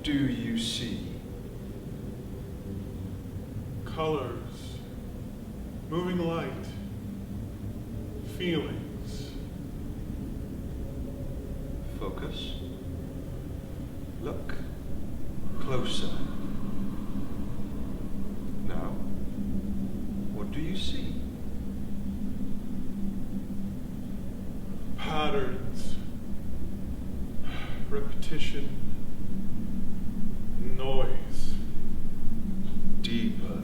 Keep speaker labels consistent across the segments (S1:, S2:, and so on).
S1: do you see?
S2: Colors, moving light, feelings.
S1: Focus. Look closer. Now, what do you see?
S2: Patterns, repetition, noise.
S1: Deeper.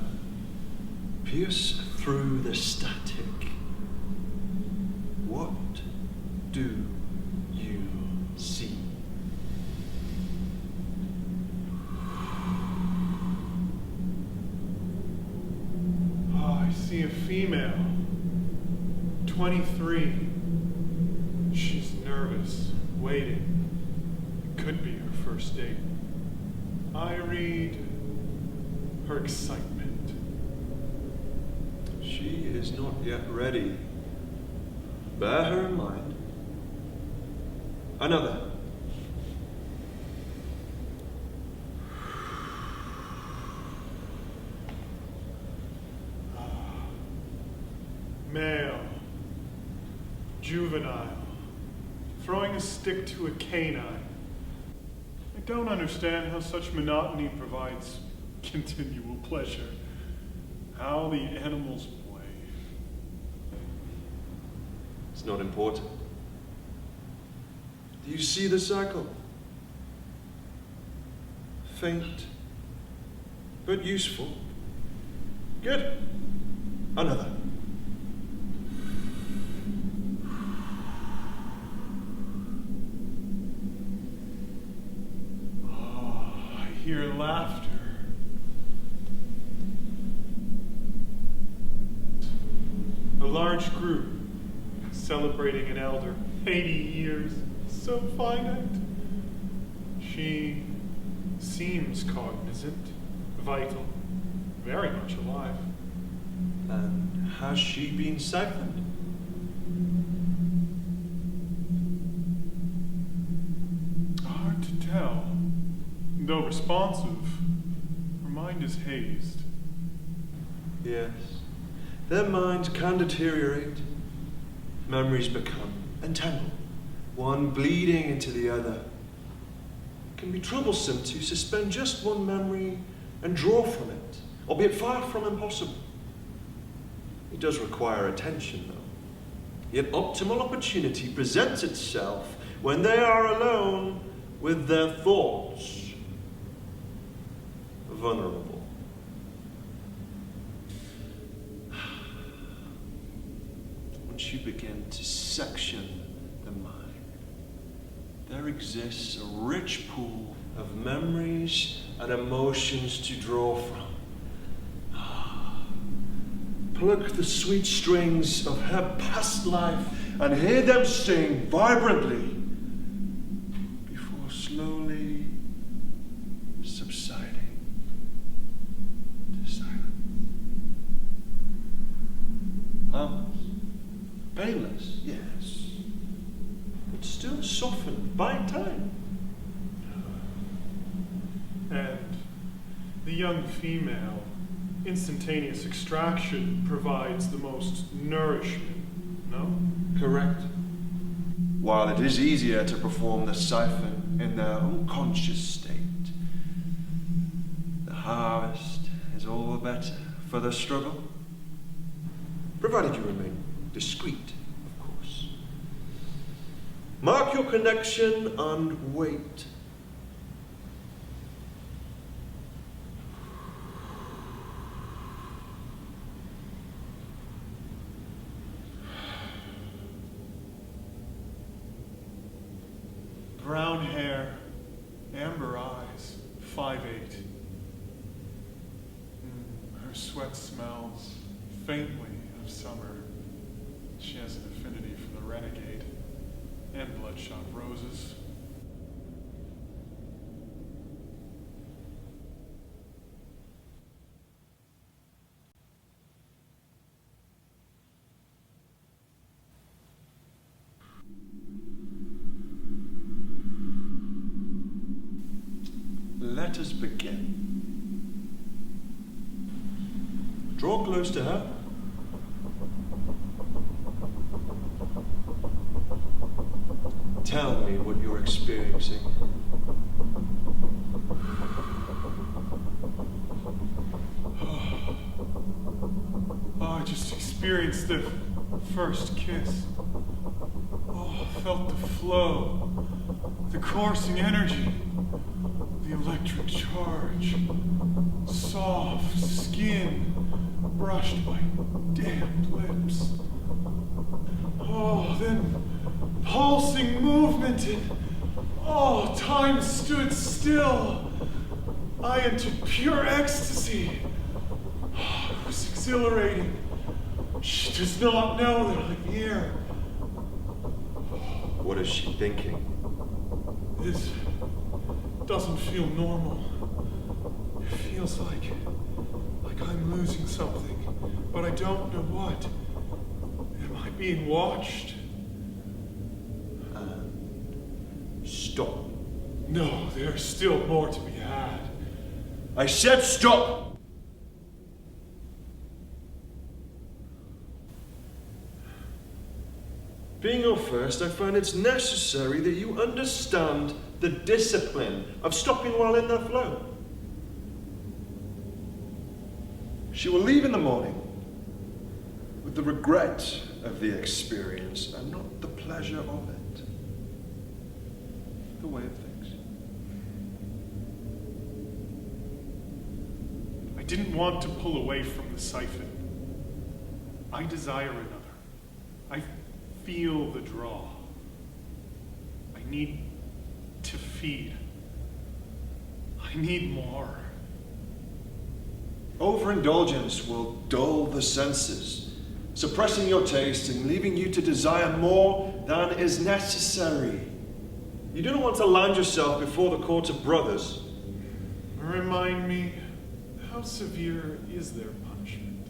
S1: Pierce through the static. What do you see?
S2: Oh, I see a female, 23. She's nervous, waiting. It could be her first date. I read her excitement.
S1: She is not yet ready. Bear her in mind. Another.
S2: Male, juvenile, throwing a stick to a canine. I don't understand how such monotony provides continual pleasure. How the animals play.
S1: It's not important. Do you see the cycle? Faint, but useful. Good. Another.
S2: Oh, I hear laughter. A large group celebrating an elder, 80 years, so finite. She seems cognizant, vital, very much alive.
S1: And has she been siphoned?
S2: Hard to tell. Though responsive, her mind is hazed.
S1: Yes. Their minds can deteriorate. Memories become entangled, one bleeding into the other. It can be troublesome to suspend just one memory and draw from it, albeit far from impossible. It does require attention, though. Yet optimal opportunity presents itself when they are alone with their thoughts. Vulnerable. Once you begin to section the mind, there exists a rich pool of memories and emotions to draw from. Pluck the sweet strings of her past life and hear them sing vibrantly before slowly subsiding to silence. Harmless, painless, yes, but still softened by time.
S2: And the young female, instantaneous extraction provides the most nourishment, no?
S1: Correct. While it is easier to perform the siphon in their unconscious state, the harvest is all the better for the struggle, provided you remain discreet, of course. Mark your connection and wait.
S2: Brown hair, amber eyes, 5'8". Her sweat smells faintly of summer. She has an affinity for the renegade and bloodshot roses.
S1: let us begin. Draw close to her. Tell me what you're experiencing.
S2: Oh, I just experienced the first kiss. Oh, I felt the flow, the coursing energy, the electric charge, soft skin brushed by damp lips. Oh, then pulsing movement and time stood still. I entered pure ecstasy. Oh, it was exhilarating. She does not know that I'm here.
S1: What is she thinking?
S2: This doesn't feel normal. It feels like I'm losing something, but I don't know what. Am I being watched?
S1: Stop.
S2: No, there's still more to be had.
S1: I said stop! Being your first, I find it's necessary that you understand the discipline of stopping while in the flow. She will leave in the morning with the regret of the experience and not the pleasure of it. The way of things.
S2: I didn't want to pull away from the siphon. I desire another. I feel the draw. I need to feed. I need more.
S1: Overindulgence will dull the senses, suppressing your taste and leaving you to desire more than is necessary. You do not want to land yourself before the court of brothers.
S2: Remind me, how severe is their punishment?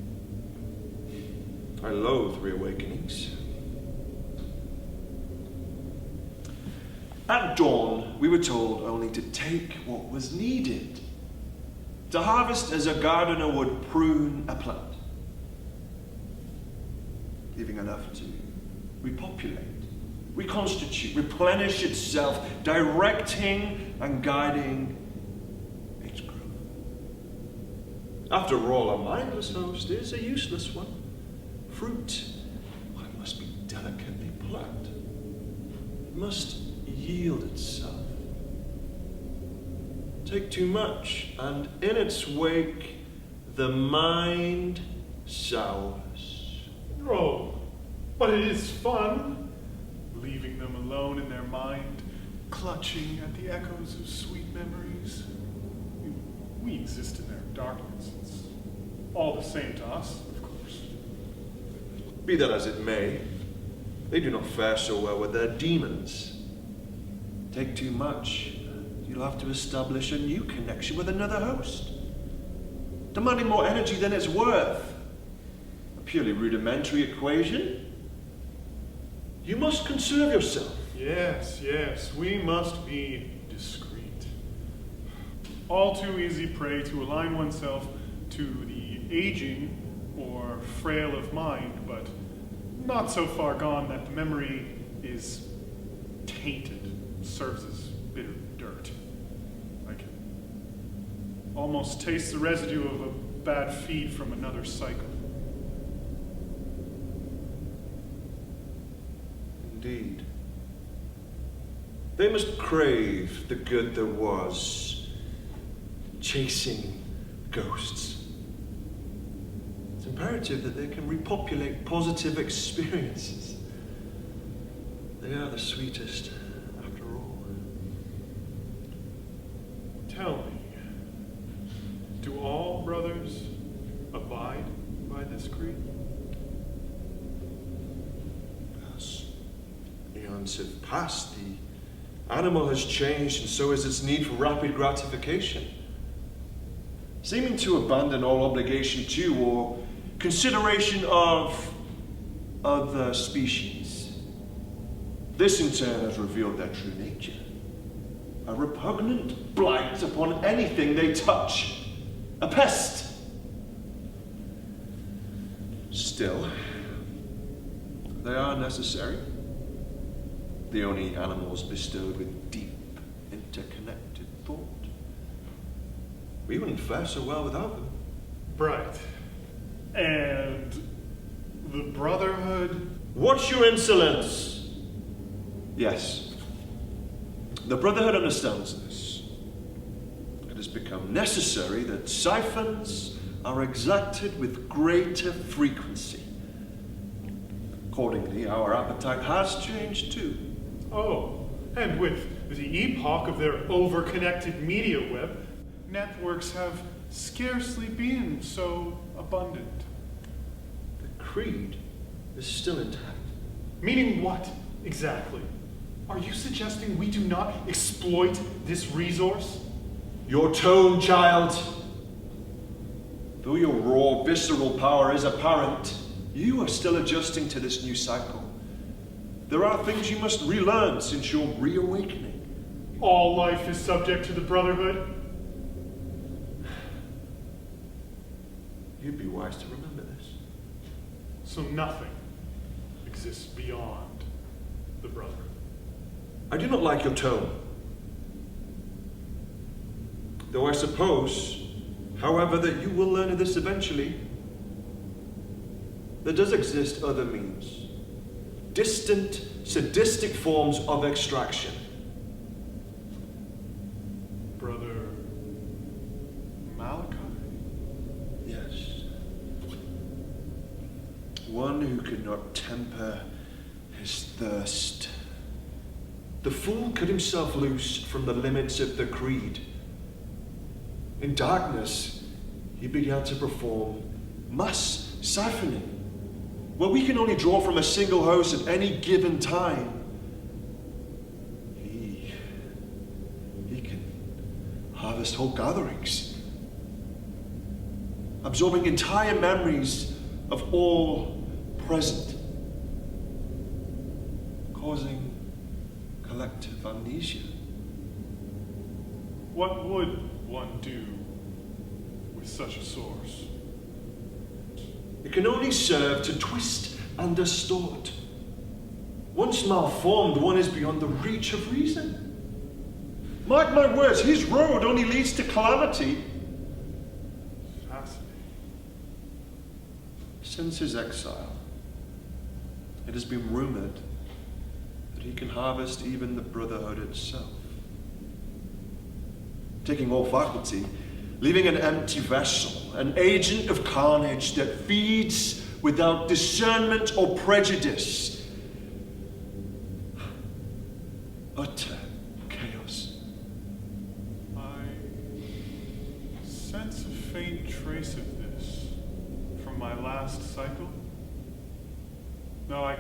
S1: I loathe reawakenings. At dawn, we were told only to take what was needed. To harvest as a gardener would prune a plant, leaving enough to repopulate, reconstitute, replenish itself, directing and guiding its growth. After all, a mindless host is a useless one. Fruit, well, it must be delicately plucked. It must yield itself. Take too much, and in its wake, the mind sours.
S2: Oh, but it is fun, leaving them alone in their mind, clutching at the echoes of sweet memories. We exist in their darkness. It's all the same to us, of course.
S1: Be that as it may, they do not fare so well with their demons. Take too much, you'll have to establish a new connection with another host, demanding more energy than it's worth. A purely rudimentary equation. You must conserve yourself.
S2: Yes, we must be discreet. All too easy prey to align oneself to the aging or frail of mind, but not so far gone that the memory is tainted, serves as bitter dirt. I can almost taste the residue of a bad feed from another cycle.
S1: Indeed. They must crave the good that was, chasing ghosts. It's imperative that they can repopulate positive experiences. They are the sweetest, after all.
S2: Tell me, do all brothers abide by this creed?
S1: As eons have passed, the animal has changed, and so has its need for rapid gratification, seeming to abandon all obligation to or consideration of other species. This in turn has revealed their true nature. a repugnant blight upon anything they touch, a pest. Still, they are necessary. The only animals bestowed with deep, interconnected thought. We wouldn't fare so well without them.
S2: Right. And the Brotherhood?
S1: What's your insolence? Yes. The Brotherhood understands this. It has become necessary that siphons are exacted with greater frequency. Accordingly, our appetite has changed too.
S2: Oh, and with the epoch of their over-connected media web, networks have scarcely been so abundant.
S1: The creed is still intact.
S2: Meaning what, exactly? Are you suggesting we do not exploit this resource?
S1: Your tone, child. Though your raw, visceral power is apparent, you are still adjusting to this new cycle. There are things you must relearn since your reawakening.
S2: All life is subject to the Brotherhood?
S1: You'd be wise to remember this.
S2: So nothing exists beyond the Brotherhood.
S1: I do not like your tone. Though I suppose, however, that you will learn of this eventually. There does exist other means. Distant, sadistic forms of extraction.
S2: Brother Malachi?
S1: Yes. One who could not temper his thirst. The fool cut himself loose from the limits of the creed. In darkness, he began to perform mass siphoning, where we can only draw from a single host at any given time. He can harvest whole gatherings, absorbing entire memories of all present, causing collective amnesia.
S2: What would one do with such a source?
S1: It can only serve to twist and distort. Once malformed, one is beyond the reach of reason. Mark my words, his road only leads to calamity.
S2: Fascinating.
S1: Since his exile, it has been rumored that he can harvest even the Brotherhood itself. Taking all faculty, leaving an empty vessel, an agent of carnage that feeds without discernment or prejudice. Utter chaos.
S2: I sense a faint trace of this from my last cycle. Though I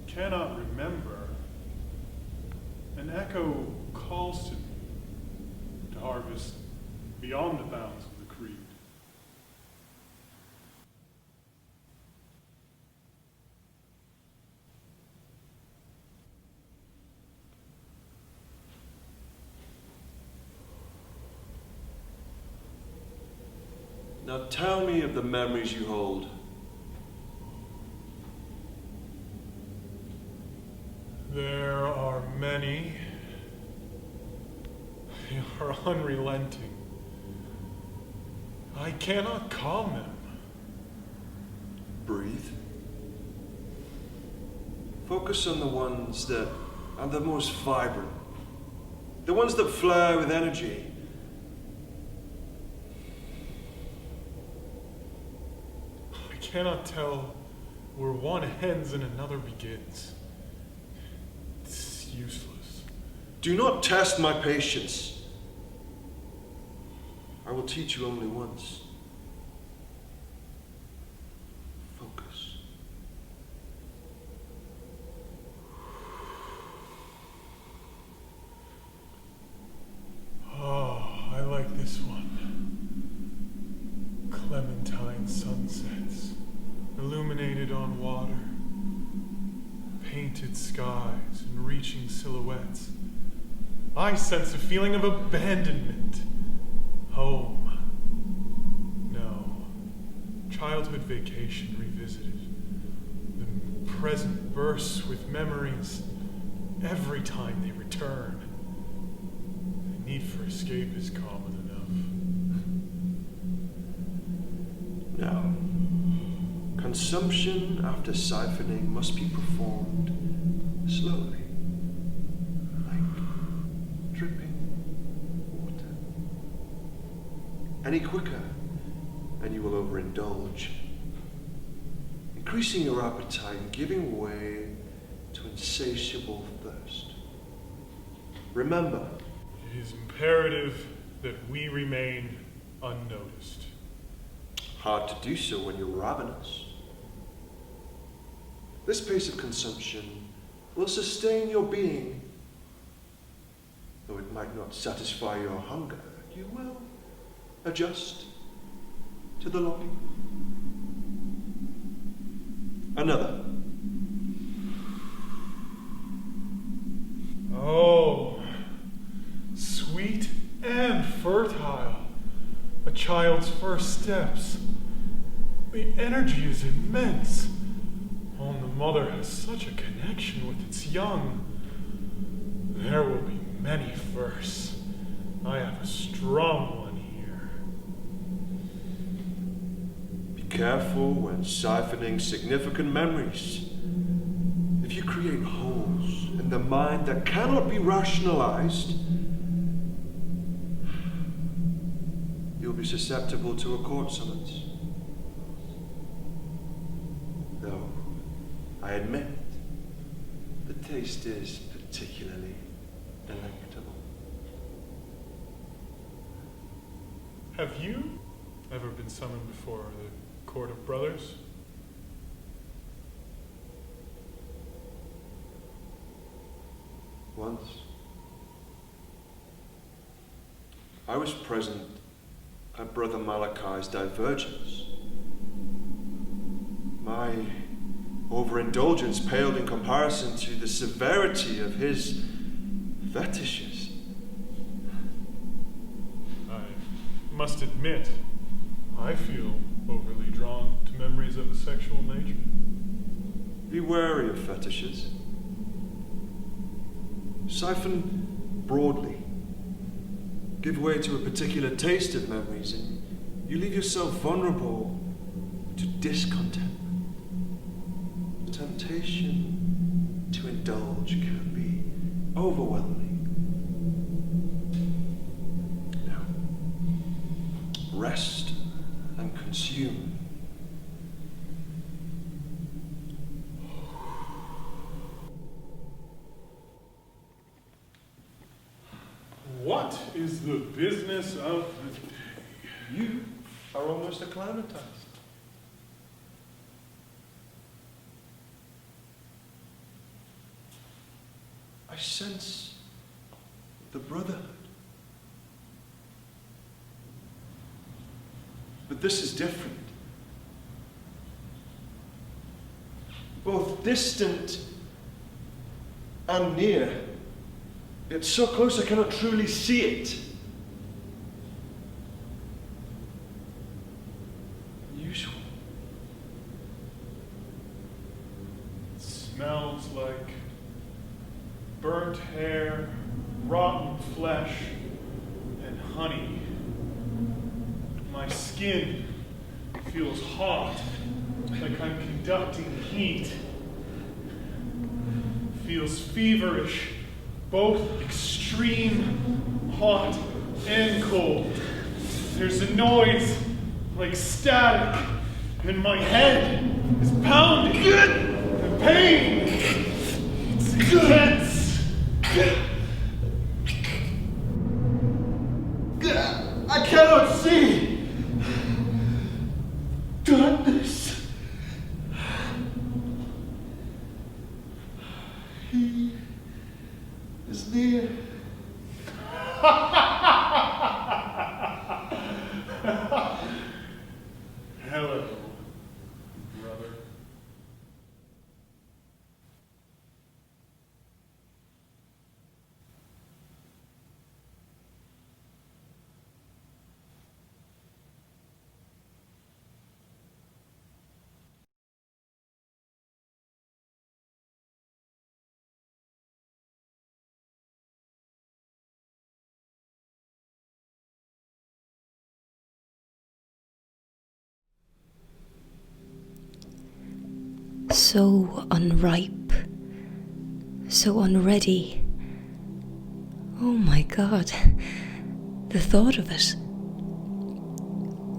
S2: cannot remember. An echo calls to me to harvest beyond the bounds of the creed.
S1: Now tell me of the memories you hold.
S2: There are many. They are unrelenting. I cannot calm them.
S1: Breathe. Focus on the ones that are the most vibrant. The ones that flare with energy.
S2: I cannot tell where one ends and another begins. It's useless.
S1: Do not test my patience. I will teach you only once. Focus.
S2: Oh, I like this one. Clementine sunsets, illuminated on water, painted skies and reaching silhouettes, I sense a feeling of abandonment. Home. No. Childhood vacation revisited. The present bursts with memories every time they return. The need for escape is common enough.
S1: Now, consumption after siphoning must be performed slowly, like dripping water. Any quicker, and you will overindulge, increasing your appetite and giving way to insatiable thirst. Remember,
S2: It is imperative that we remain unnoticed.
S1: hard to do so when you're ravenous. This pace of consumption will sustain your being. Though it might not satisfy your hunger, you will adjust to the longing. Another.
S2: Oh, sweet and fertile. A child's first steps. The energy is immense. Oh, and the mother has such a connection with its young. There will be many firsts. I have a strong one here.
S1: Be careful when siphoning significant memories. If you create holes in the mind that cannot be rationalized, you'll be susceptible to a court summons. Though, I admit, the taste is particularly delectable.
S2: Have you ever been summoned before the Court of Brothers?
S1: Once, I was present at Brother Malachi's divergence. My overindulgence paled in comparison to the severity of his fetishes.
S2: I must admit, I feel overly drawn to memories of a sexual nature.
S1: Be wary of fetishes. Siphon broadly. Give way to a particular taste of memories, and you leave yourself vulnerable to discontentment. The temptation to indulge can be overwhelming. Now, rest and consume.
S2: What is the business of the day?
S1: You are almost acclimatized. I sense the brotherhood. But this is different. Both distant and near. It's so close I cannot truly see it. Unusual.
S2: It smells like burnt hair, rotten flesh, and honey. My skin feels hot, like I'm conducting heat. Feels feverish, both extreme hot and cold. There's a noise like static, and my head is pounding. The pain, it's intense.
S1: I cannot see. Darkness. He is near.
S2: Hello, brother.
S3: So unripe, so unready. Oh my God, the thought of it.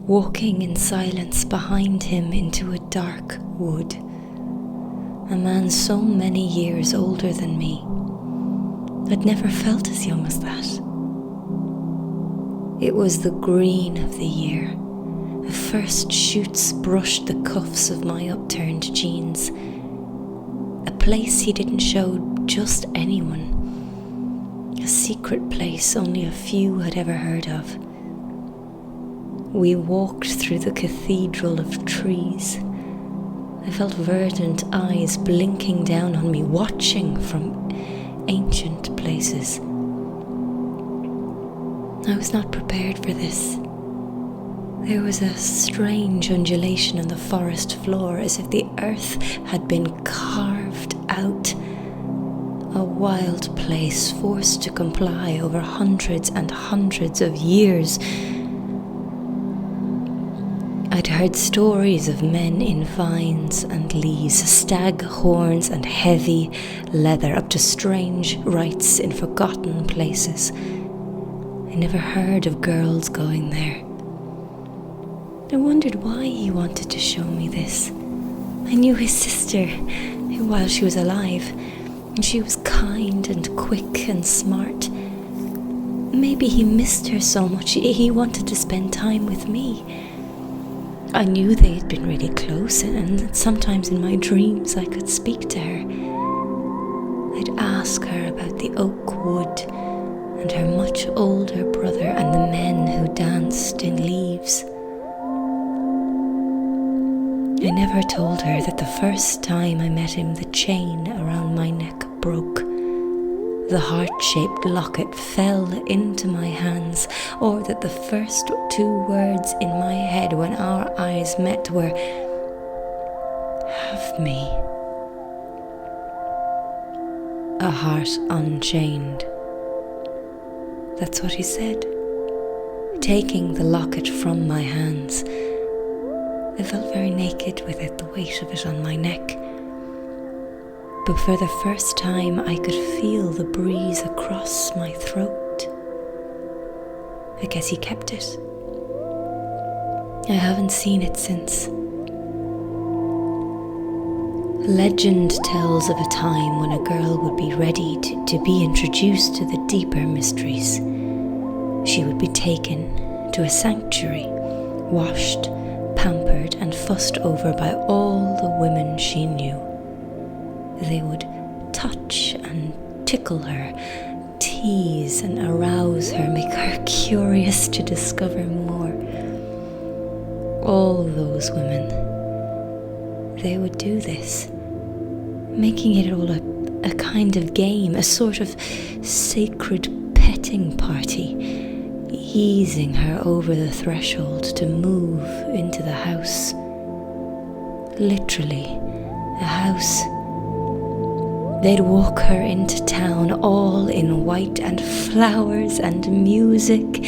S3: Walking in silence behind him into a dark wood. A man so many years older than me. I'd never felt as young as that. It was the green of the year. The first shoots brushed the cuffs of my upturned jeans. A place he didn't show just anyone. A secret place only a few had ever heard of. We walked through the cathedral of trees. I felt verdant eyes blinking down on me, watching from ancient places. I was not prepared for this. There was a strange undulation on the forest floor, as if the earth had been carved out. A wild place forced to comply over hundreds and hundreds of years. I'd heard stories of men in vines and leaves, stag horns and heavy leather, up to strange rites in forgotten places. I never heard of girls going there. I wondered why he wanted to show me this. I knew his sister while she was alive, and she was kind and quick and smart. Maybe he missed her so much, he wanted to spend time with me. I knew they had been really close, and sometimes in my dreams I could speak to her. I'd ask her about the oak wood and her much older brother and the men who danced in leaves. I never told her that the first time I met him, the chain around my neck broke. The heart-shaped locket fell into my hands, or that the first 2 words in my head when our eyes met were, "Have me." A heart unchained. That's what he said. Taking the locket from my hands, I felt very naked with it, the weight of it on my neck. But for the first time I could feel the breeze across my throat. I guess he kept it. I haven't seen it since. Legend tells of a time when a girl would be ready to be introduced to the deeper mysteries. She would be taken to a sanctuary, washed, pampered and fussed over by all the women she knew. They would touch and tickle her, tease and arouse her, make her curious to discover more. All those women, they would do this, making it all a kind of game, a sort of sacred petting party, easing her over the threshold to move into the house. Literally, a house. They'd walk her into town all in white and flowers and music.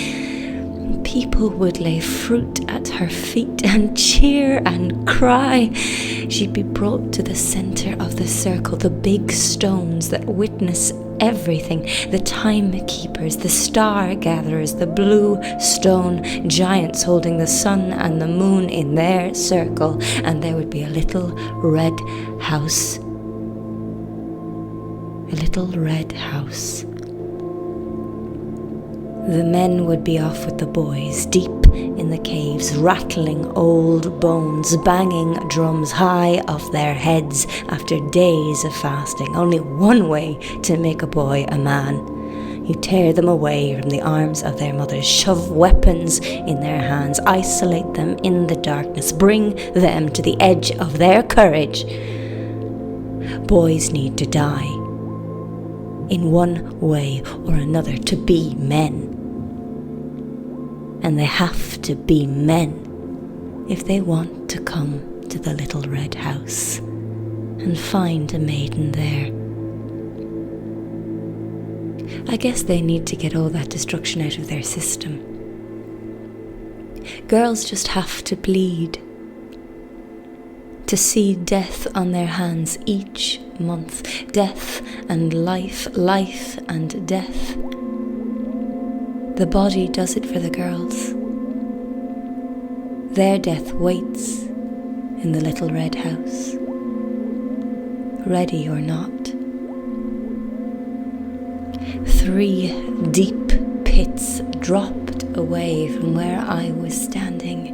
S3: People would lay fruit at her feet and cheer and cry. She'd be brought to the center of the circle, the big stones that witness everything, the timekeepers, the star gatherers, the blue stone giants holding the sun and the moon in their circle, and there would be a little red house. A little red house. The men would be off with the boys, deep in the caves, rattling old bones, banging drums high off their heads after days of fasting. Only one way to make a boy a man. You tear them away from the arms of their mothers, shove weapons in their hands, isolate them in the darkness, bring them to the edge of their courage. Boys need to die, in one way or another, to be men. And they have to be men if they want to come to the little red house and find a maiden there. I guess they need to get all that destruction out of their system. Girls just have to bleed. to see death on their hands each month. Death and life, life and death. The body does it for the girls. Their death waits in the little red house, ready or not. 3 deep pits dropped away from where I was standing.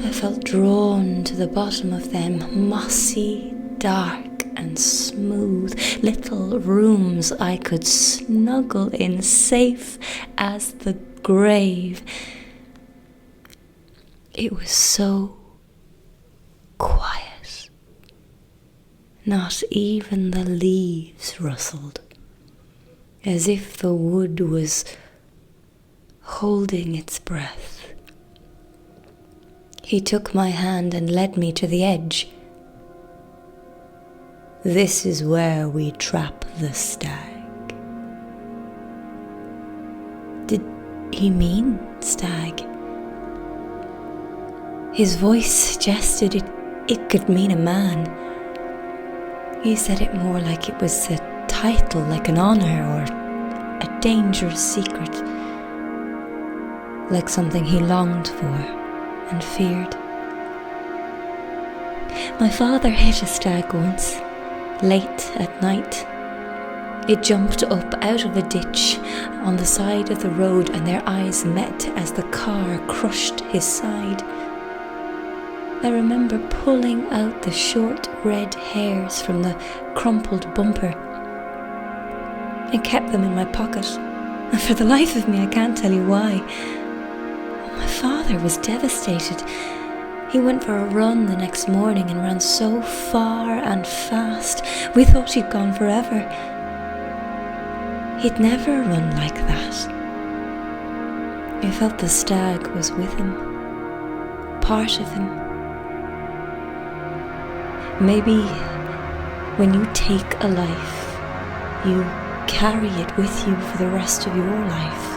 S3: I felt drawn to the bottom of them, mossy, dark and smooth, little rooms I could snuggle in, safe as the grave. It was so quiet. Not even the leaves rustled, as if the wood was holding its breath. He took my hand and led me to the edge. This is where we trap the stag. Did he mean stag? His voice suggested it could mean a man. He said it more like it was a title, like an honor or a dangerous secret, like something he longed for and feared. My father hit a stag once, late at night. It jumped up out of a ditch on the side of the road, and their eyes met as the car crushed his side. I remember pulling out the short red hairs from the crumpled bumper. I kept them in my pocket, and for the life of me I can't tell you why. My father was devastated. He went for a run the next morning and ran so far and fast, we thought he'd gone forever. He'd never run like that. I felt the stag was with him, part of him. Maybe when you take a life, you carry it with you for the rest of your life.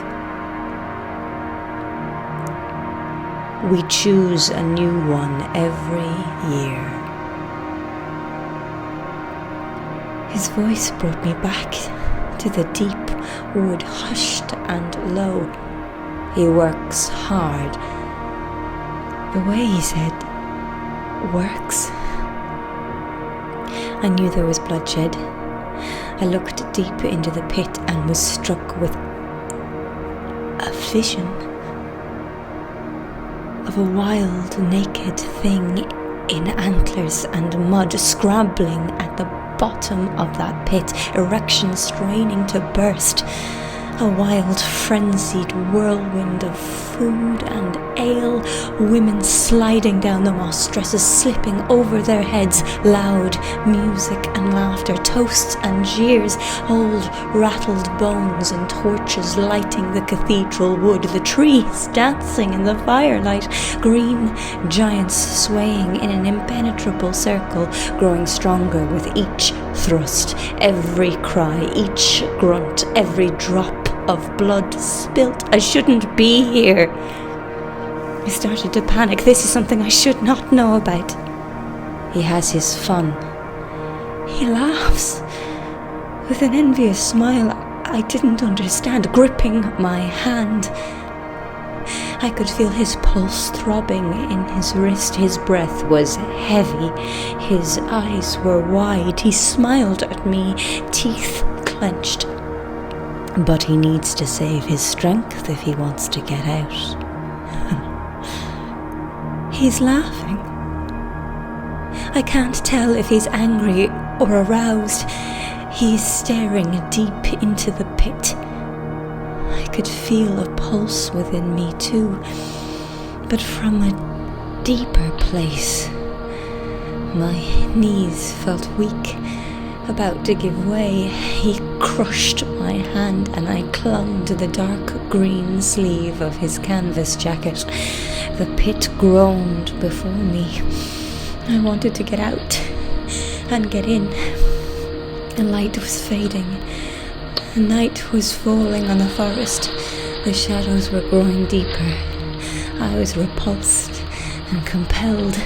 S3: We choose a new one every year. His voice brought me back to the deep wood, hushed and low. He works hard. The way he said, works. I knew there was bloodshed. I looked deep into the pit and was struck with a vision of a wild, naked thing in antlers and mud, scrabbling at the bottom of that pit, erection straining to burst. A wild, frenzied whirlwind of food and ale, women sliding down the moss, dresses slipping over their heads, loud music and laughter, toasts and jeers, old rattled bones and torches lighting the cathedral wood, the trees dancing in the firelight, green giants swaying in an impenetrable circle, growing stronger with each thrust, every cry, each grunt, every drop of blood spilt. I shouldn't be here. I started to panic. This is something I should not know about. He has his fun. He laughs with an envious smile I didn't understand, gripping my hand. I could feel his pulse throbbing in his wrist. His breath was heavy. His eyes were wide. He smiled at me, teeth clenched. But he needs to save his strength if he wants to get out. He's laughing. I can't tell if he's angry or aroused. He's staring deep into the pit. I could feel a pulse within me too, but from a deeper place. My knees felt weak, about to give way. He crushed my hand and I clung to the dark green sleeve of his canvas jacket. The pit groaned before me. I wanted to get out and get in. The light was fading. The night was falling on the forest. The shadows were growing deeper. I was repulsed and compelled.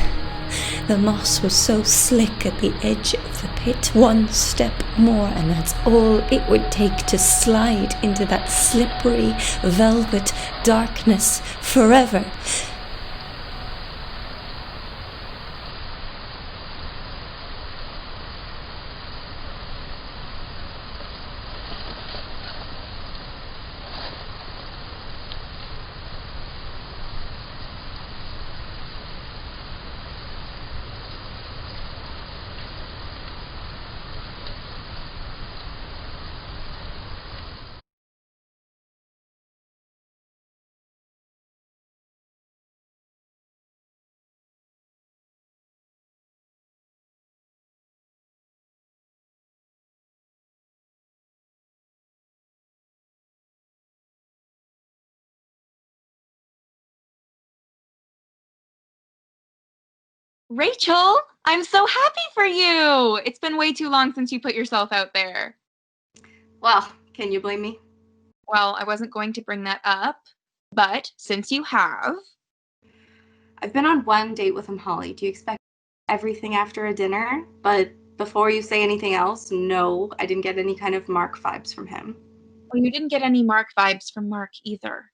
S3: The moss was so slick at the edge of the pit. One step more, and that's all it would take to slide into that slippery velvet darkness forever.
S4: Rachel, I'm so happy for you. It's been way too long since you put yourself out there.
S5: Well, can you blame me?
S4: Well, I wasn't going to bring that up, but since you have.
S5: I've been on one date with him, Holly. Do you expect everything after a dinner? But before you say anything else, no, I didn't get any kind of Mark vibes from him.
S4: Well, you didn't get any Mark vibes from Mark either.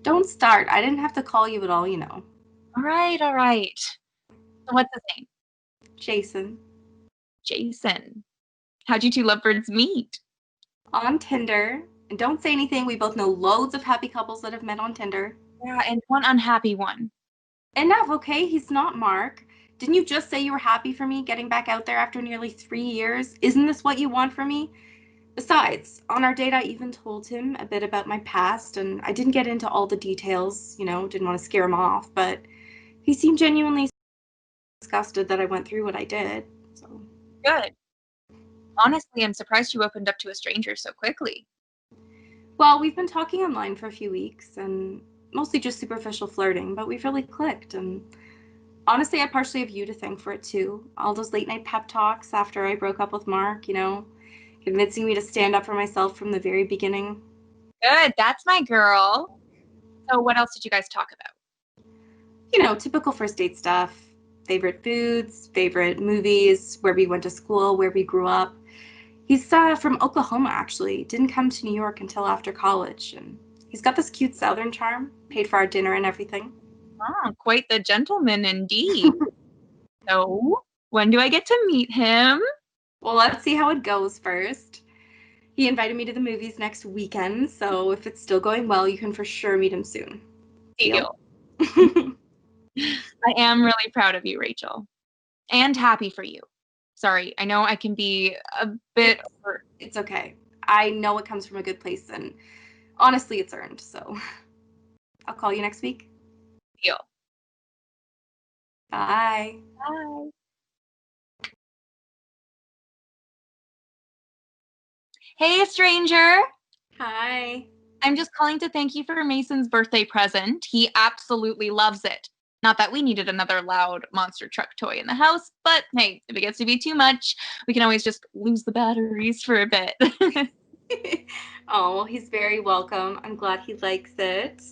S5: Don't start. I didn't have to call you at all, you know.
S4: All right. So what's his name?
S5: Jason.
S4: Jason. How'd you two lovebirds meet?
S5: On Tinder. And don't say anything. We both know loads of happy couples that have met on Tinder.
S4: Yeah, and one unhappy one.
S5: Enough, okay? He's not Mark. Didn't you just say you were happy for me getting back out there after nearly 3 years? Isn't this what you want from me? Besides, on our date, I even told him a bit about my past, and I didn't get into all the details, didn't want to scare him off, but he seemed genuinely disgusted that I went through what I did, so.
S4: Good. Honestly, I'm surprised you opened up to a stranger so quickly.
S5: Well, we've been talking online for a few weeks, and mostly just superficial flirting, but we've really clicked, and honestly, I partially have you to thank for it too. All those late night pep talks after I broke up with Mark, convincing me to stand up for myself from the very beginning.
S4: Good, that's my girl. So what else did you guys talk about?
S5: Typical first date stuff. Favorite foods, favorite movies, where we went to school, where we grew up. He's from Oklahoma, actually. Didn't come to New York until after college. And he's got this cute Southern charm. Paid for our dinner and everything.
S4: Oh, quite the gentleman indeed. So, when do I get to meet him?
S5: Well, let's see how it goes first. He invited me to the movies next weekend, so if it's still going well, you can for sure meet him soon.
S4: Deal. I am really proud of you, Rachel. And happy for you. Sorry, I know I can be a bit...
S5: It's okay. I know it comes from a good place, and honestly, it's earned, so I'll call you next week.
S4: Deal.
S5: Bye.
S4: Bye. Hey, stranger.
S5: Hi.
S4: I'm just calling to thank you for Mason's birthday present. He absolutely loves it. Not that we needed another loud monster truck toy in the house, but hey, if it gets to be too much, we can always just lose the batteries for a bit.
S5: Oh, well, he's very welcome. I'm glad he likes it.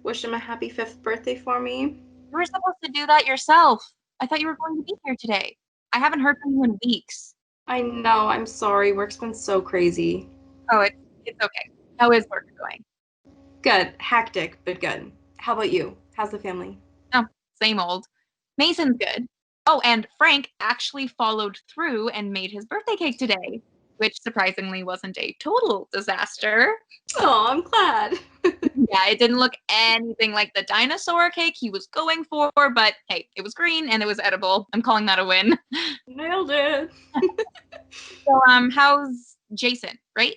S5: Wish him a happy 5th birthday for me.
S4: You were supposed to do that yourself. I thought you were going to be here today. I haven't heard from you in weeks.
S5: I know, I'm sorry. Work's been so crazy.
S4: Oh, it's okay. How is work going?
S5: Good. Hectic, but good. How about you? How's the family?
S4: Oh, same old. Mason's good. Oh, and Frank actually followed through and made his birthday cake today, which surprisingly wasn't a total disaster.
S5: Oh, I'm glad.
S4: Yeah, it didn't look anything like the dinosaur cake he was going for, but hey, it was green and it was edible. I'm calling that a win.
S5: Nailed it.
S4: So, how's Jason, right?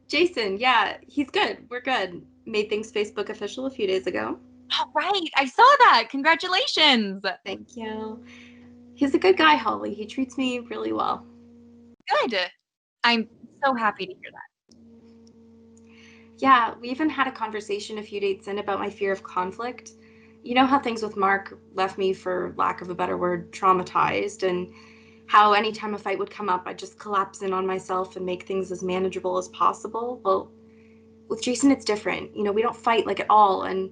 S5: Jason, yeah, he's good. We're good. Made things Facebook official a few days ago.
S4: Oh, right. I saw that. Congratulations.
S5: Thank you. He's a good guy, Holly. He treats me really well.
S4: Good. I'm so happy to hear that.
S5: Yeah, we even had a conversation a few dates in about my fear of conflict. You know how things with Mark left me, for lack of a better word, traumatized, and how anytime a fight would come up, I'd just collapse in on myself and make things as manageable as possible. Well, with Jason, it's different. We don't fight like at all, and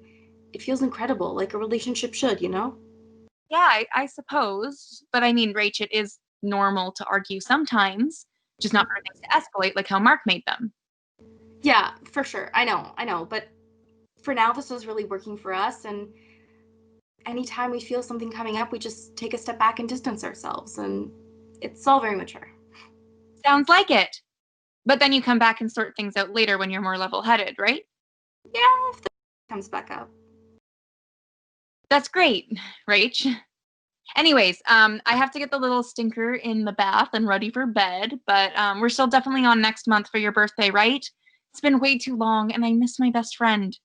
S5: it feels incredible, like a relationship should,
S4: Yeah, I suppose. But I mean, Rach, it is normal to argue sometimes, just not for things to escalate like how Mark made them.
S5: Yeah, for sure. I know. But for now, this is really working for us. And anytime we feel something coming up, we just take a step back and distance ourselves. And it's all very mature.
S4: Sounds like it. But then you come back and sort things out later when you're more level-headed, right?
S5: Yeah, if the comes back up.
S4: That's great, Rach. Anyways, I have to get the little stinker in the bath and ready for bed, but we're still definitely on next month for your birthday, right? It's been way too long, and I miss my best friend.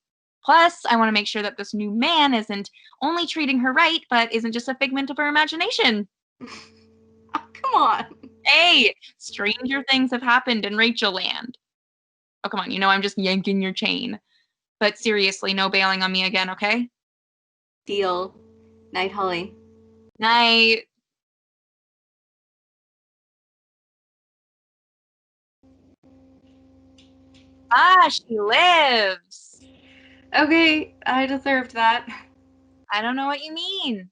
S4: Plus, I want to make sure that this new man isn't only treating her right, but isn't just a figment of her imagination.
S5: Oh, come on.
S4: Hey, stranger things have happened in Rachel land. Oh, come on, I'm just yanking your chain. But seriously, no bailing on me again, okay?
S5: Deal. Night, Holly.
S4: Night. Ah, she lives.
S5: Okay, I deserved that.
S4: I don't know what you mean.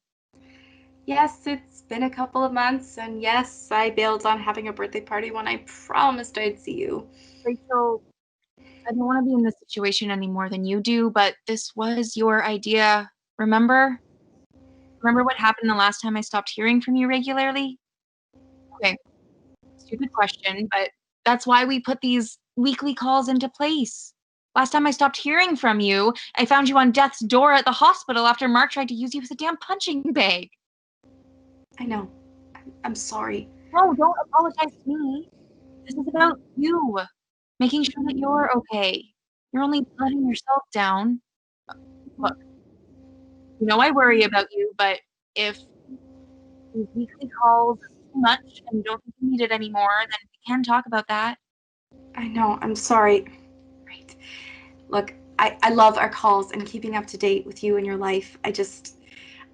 S5: Yes, it's been a couple of months, and yes, I bailed on having a birthday party when I promised I'd see you.
S4: Rachel, I don't want to be in this situation any more than you do, but this was your idea. Remember? Remember what happened the last time I stopped hearing from you regularly? Okay, stupid question, but that's why we put these weekly calls into place. Last time I stopped hearing from you, I found you on death's door at the hospital after Mark tried to use you as a damn punching bag.
S5: I know. I'm sorry.
S4: No, don't apologize to me. This is about you. Making sure that you're okay. You're only letting yourself down. Look, I worry about you, but if these weekly calls is too much and you don't think you need it anymore, then we can talk about that.
S5: I know. I'm sorry. Right. Look, I love our calls and keeping up to date with you and your life.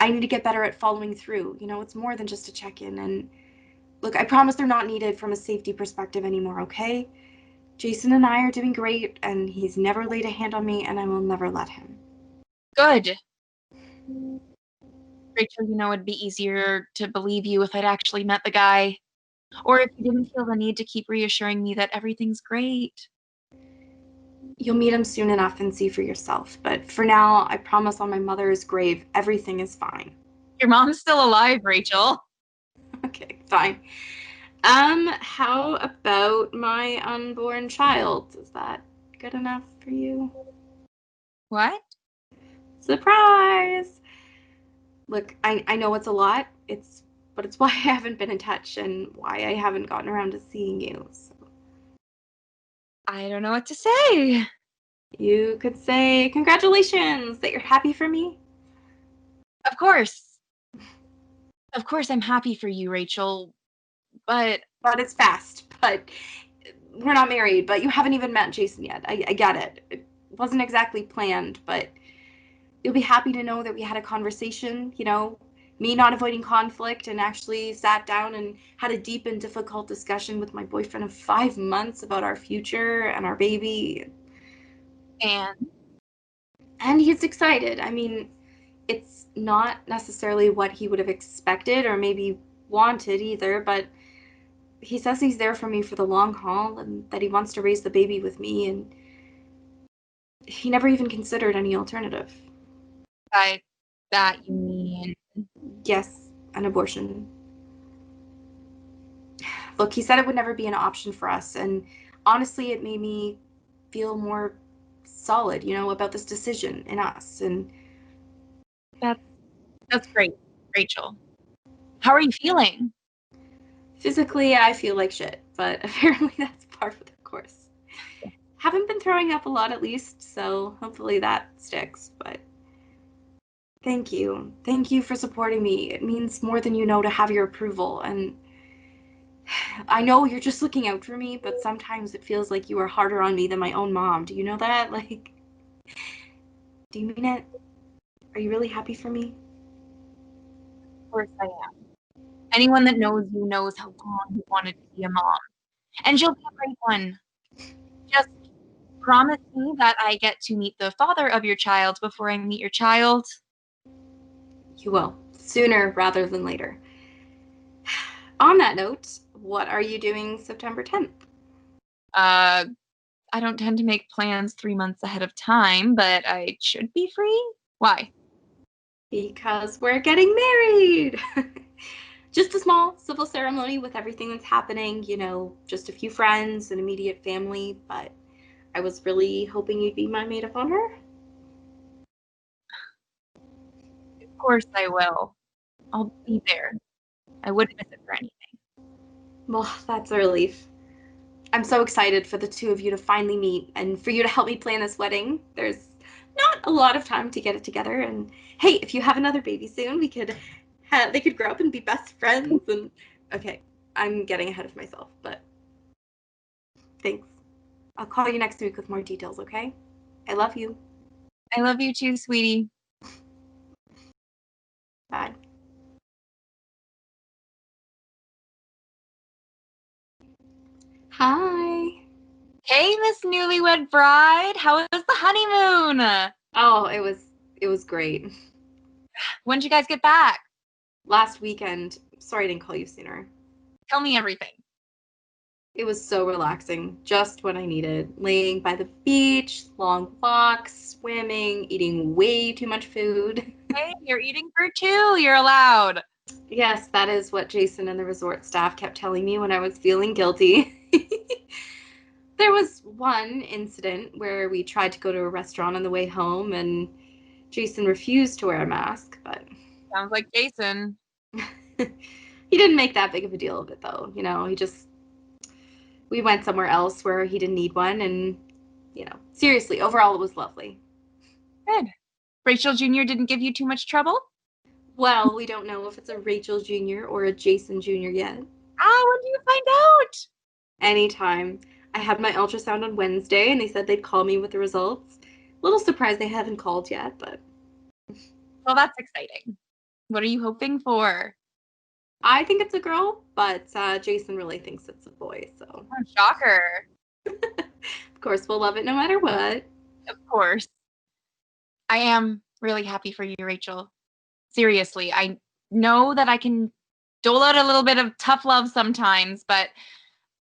S5: I need to get better at following through. It's more than just a check-in. And look, I promise they're not needed from a safety perspective anymore, okay? Jason and I are doing great, and he's never laid a hand on me, and I will never let him.
S4: Good. Rachel, it'd be easier to believe you if I'd actually met the guy. Or if you didn't feel the need to keep reassuring me that everything's great.
S5: You'll meet him soon enough and see for yourself. But for now, I promise on my mother's grave, everything is fine.
S4: Your mom's still alive, Rachel.
S5: Okay, fine. How about my unborn child? Is that good enough for you?
S4: What?
S5: Surprise! Look, I know it's a lot. But it's why I haven't been in touch and why I haven't gotten around to seeing you. So
S4: I don't know what to say.
S5: you could say congratulations that you're happy for me.
S4: Of course. Of course I'm happy for you, Rachel. But
S5: But it's fast. But we're not married. But you haven't even met Jason yet. I get it. It wasn't exactly planned, but you'll be happy to know that we had a conversation, me not avoiding conflict and actually sat down and had a deep and difficult discussion with my boyfriend of 5 months about our future and our baby.
S4: and
S5: And he's excited. I mean, it's not necessarily what he would have expected or maybe wanted either, but he says he's there for me for the long haul and that he wants to raise the baby with me, and he never even considered any alternative.
S4: by that you mean
S5: Yes, an abortion. Look, he said it would never be an option for us, and honestly, it made me feel more solid, about this decision in us. And
S4: that's that's great, Rachel. How are you feeling?
S5: physically, I feel like shit, but apparently that's par for the course. Haven't been throwing up a lot, at least, so hopefully that sticks. But thank you. Thank you for supporting me. It means more than you know to have your approval. And I know you're just looking out for me, but sometimes it feels like you are harder on me than my own mom. Do you know that? Like, do you mean it? Are you really happy for me?
S4: Of course I am. Anyone that knows you knows how long you wanted to be a mom. And you'll be a great one. Just promise me that I get to meet the father of your child before I meet your child.
S5: You will. Sooner rather than later. On that note, what are you doing September 10th?
S4: I don't tend to make plans 3 months ahead of time, but I should be free. Why?
S5: Because we're getting married! Just a small civil ceremony with everything that's happening, just a few friends and immediate family, but I was really hoping you'd be my maid of honor.
S4: Of course I will. I'll be there. I wouldn't miss it for anything.
S5: Well, that's a relief. I'm so excited for the two of you to finally meet and for you to help me plan this wedding. There's not a lot of time to get it together, and hey, if you have another baby soon, they could grow up and be best friends. And okay, I'm getting ahead of myself, but thanks. I'll call you next week with more details, okay? I love you.
S4: I love you too, sweetie.
S5: Bye. Hi.
S4: Hey, Miss Newlywed Bride. How was the honeymoon?
S5: Oh, it was great.
S4: When'd you guys get back?
S5: Last weekend. Sorry I didn't call you sooner.
S4: Tell me everything.
S5: It was so relaxing, just what I needed. Laying by the beach, long walks, swimming, eating way too much food.
S4: Hey, you're eating fruit too. You're allowed.
S5: Yes, that is what Jason and the resort staff kept telling me when I was feeling guilty. There was one incident where we tried to go to a restaurant on the way home and Jason refused to wear a mask, but
S4: Sounds like Jason.
S5: he didn't make that big of a deal of it though. We went somewhere else where he didn't need one, and seriously, overall it was lovely.
S4: Good. Rachel Jr. didn't give you too much trouble?
S5: Well, we don't know if it's a Rachel Jr. or a Jason Jr. yet.
S4: When do you find out?
S5: Anytime. I had my ultrasound on Wednesday, and they said they'd call me with the results. A little surprised they haven't called yet, but
S4: Well, that's exciting. What are you hoping for?
S5: I think it's a girl, but Jason really thinks it's a boy, so
S4: Oh, shocker.
S5: of course we'll love it no matter what.
S4: Of course. I am really happy for you, Rachel. Seriously, I know that I can dole out a little bit of tough love sometimes, but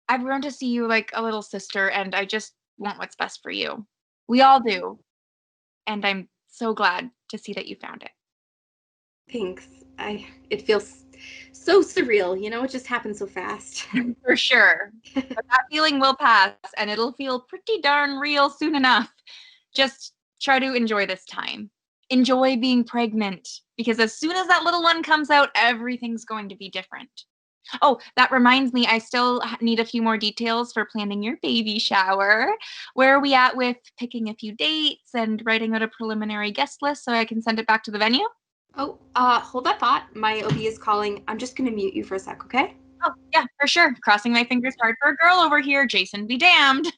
S4: I've grown to see you like a little sister, and I just want what's best for you. We all do. And I'm so glad to see that you found it.
S5: Thanks. It feels so surreal, it just happened so fast.
S4: For sure. But that feeling will pass, and it'll feel pretty darn real soon enough. Just try to enjoy this time. Enjoy being pregnant, because as soon as that little one comes out, everything's going to be different. Oh, that reminds me, I still need a few more details for planning your baby shower. Where are we at with picking a few dates and writing out a preliminary guest list so I can send it back to the venue?
S5: Oh, hold that thought. My OB is calling. I'm just gonna mute you for a sec, okay?
S4: Oh, yeah, for sure. Crossing my fingers hard for a girl over here. Jason be damned.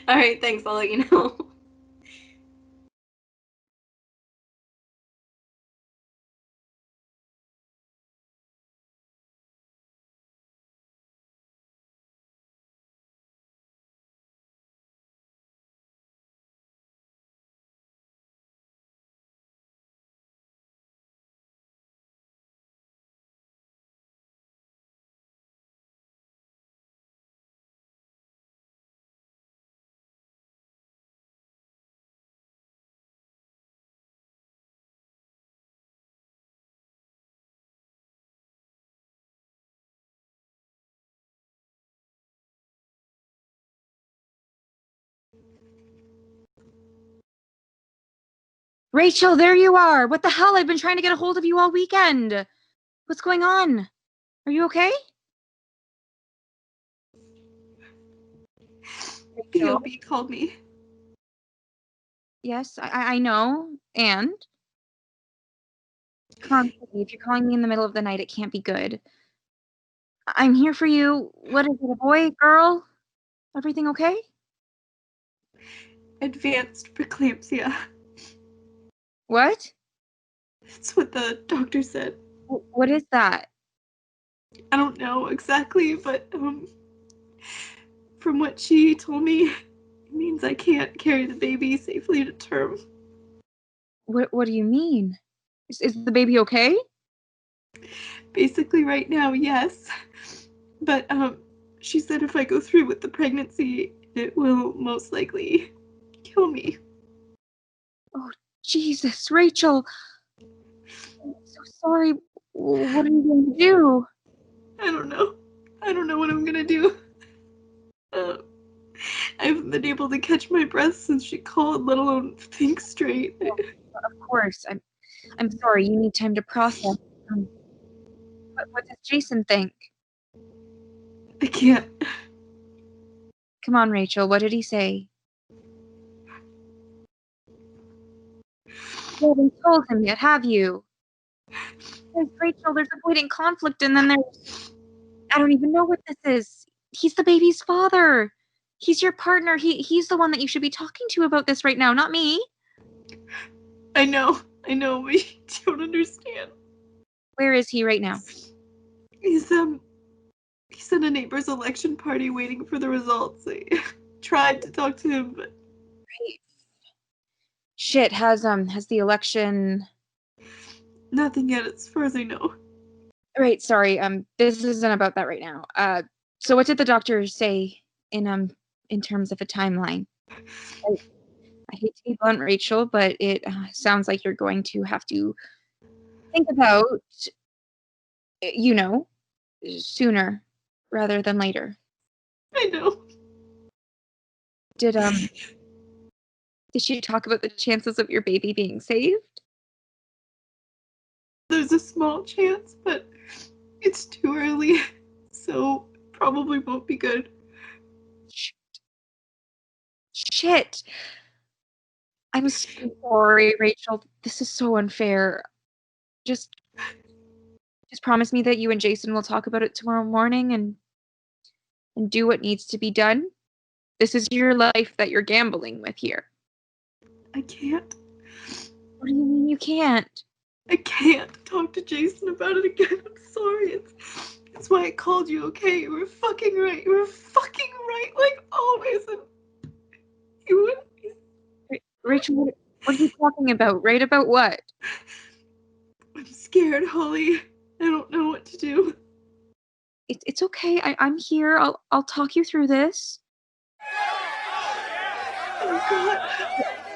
S5: All right, thanks. I'll let you know.
S4: Rachel, there you are. What the hell? I've been trying to get a hold of you all weekend. What's going on? Are you okay?
S5: The
S4: Rachel?
S5: OB called me.
S4: Yes, I know. And? Come on, if you're calling me in the middle of the night, it can't be good. I'm here for you. What is it, a boy, girl? Everything okay?
S5: Advanced preeclampsia.
S4: What?
S5: That's what the doctor said.
S4: What is that?
S5: I don't know exactly, but from what she told me, it means I can't carry the baby safely to term.
S4: What do you mean? Is the baby okay?
S5: Basically right now, yes. But, she said if I go through with the pregnancy, it will most likely kill me.
S4: Oh, Jesus, Rachel. I'm so sorry. What are you going to do?
S5: I don't know. I don't know what I'm gonna do. I haven't been able to catch my breath since she called, let alone think straight.
S4: Of course. I'm sorry. You need time to process. What does Jason think?
S5: I can't.
S4: Come on, Rachel. What did he say? You haven't told him yet, have you? Rachel, there's avoiding conflict, and then there's... I don't even know what this is. He's the baby's father. He's your partner. He's the one that you should be talking to about this right now, not me.
S5: I know, but you don't understand.
S4: Where is he right now?
S5: He's at a neighbor's election party waiting for the results. I tried to talk to him, but...
S4: Right. Shit, has the election...
S5: Nothing yet, as far as I know.
S4: Right, sorry, this isn't about that right now. So what did the doctor say in terms of a timeline? I hate to be blunt, Rachel, but it sounds like you're going to have to think about, sooner rather than later.
S5: I know.
S4: Did she talk about the chances of your baby being saved?
S5: There's a small chance, but it's too early, so probably won't be good.
S4: Shit. I'm so sorry, Rachel. This is so unfair. Just promise me that you and Jason will talk about it tomorrow morning and do what needs to be done. This is your life that you're gambling with here.
S5: I can't.
S4: What do you mean you can't?
S5: I can't talk to Jason about it again. I'm sorry. It's why I called you, okay? You were fucking right. You were fucking right, like always. And you wouldn't.
S4: Rachel, what are you talking about? Right about what?
S5: I'm scared, Holly. I don't know what to do.
S4: It's okay. I'm here. I'll talk you through this.
S5: Oh God.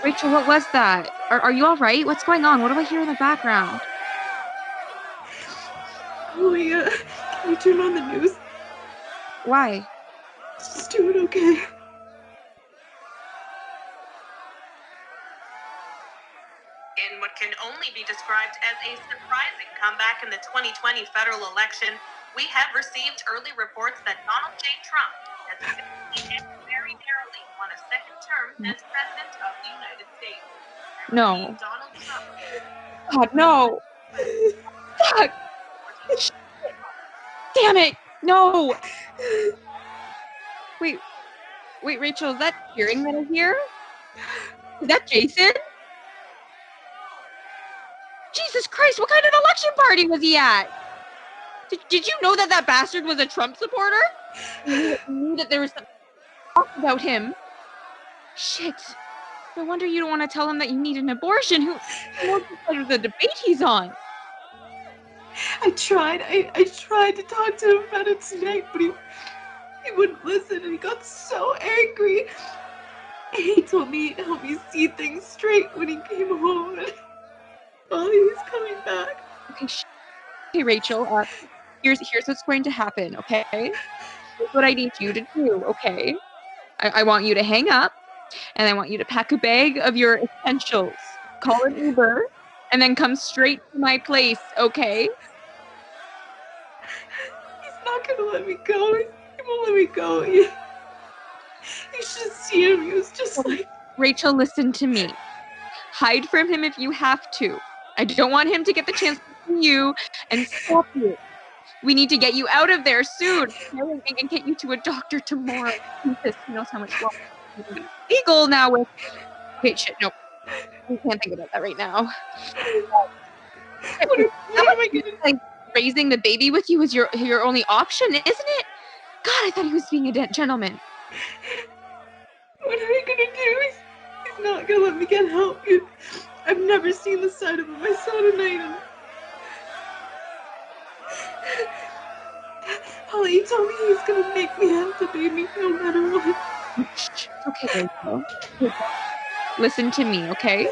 S4: Rachel, what was that? Are you all right? What's going on? What do I hear in the background?
S5: Holly, can you turn on the news?
S4: Why?
S5: Just do it, okay?
S6: In what can only be described as a surprising comeback in the 2020 federal election, we have received early reports that Donald J. Trump has officially and very narrowly won a second term as President of the United States.
S4: No.
S6: Donald Trump.
S4: God, no. Fuck. Damn it. No. Wait, Rachel, is that cheering that I hear? Is that Jason? Jesus Christ, what kind of election party was he at? Did you know that bastard was a Trump supporter? You knew that there was something about him. Shit. No wonder you don't want to tell him that you need an abortion. Who knows what the debate he's on?
S5: I tried to talk to him about it tonight, but he wouldn't listen, and he got so angry. He told me he'd help me see things straight when he came home, and while he's coming back.
S4: Okay, Rachel, here's what's going to happen, okay? Here's what I need you to do, okay? I want you to hang up, and I want you to pack a bag of your essentials, call an Uber, and then come straight to my place, okay?
S5: He's not gonna let me go. He won't let me go. You should see him. He was just like...
S4: Rachel, listen to me. Hide from him if you have to. I don't want him to get the chance to see you and stop you. We need to get you out of there soon. And get you to a doctor tomorrow. Jesus, he knows how much longer legal now with... Wait, shit, no. We can't think about that right now.
S5: What am I gonna do?
S4: Like, raising the baby with you is your only option, isn't it? God, I thought he was being a gentleman.
S5: What am I gonna do? He's not gonna let me get help. I've never seen the side of him. I saw tonight, and Paula, he told me he's gonna make me have the baby no matter what.
S4: Shh. It's okay, Rachel. Listen to me, okay?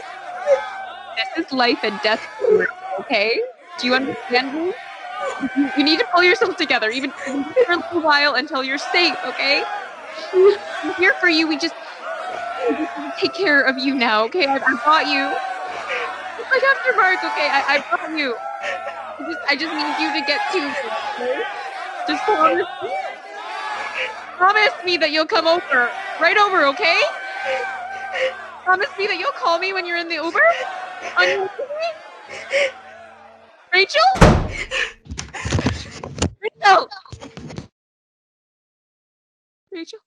S4: This is life and death for you, okay? Do you understand me? You need to pull yourself together, even for a little while until you're safe, okay? I'm here for you. We just take care of you now, okay? I brought you. Look after Mark, okay? I brought you. I just need you to get to me, okay? Just promise me that you'll come over. Right over, okay? Promise me that you'll call me when you're in the Uber? On your Rachel? Rachel! Rachel?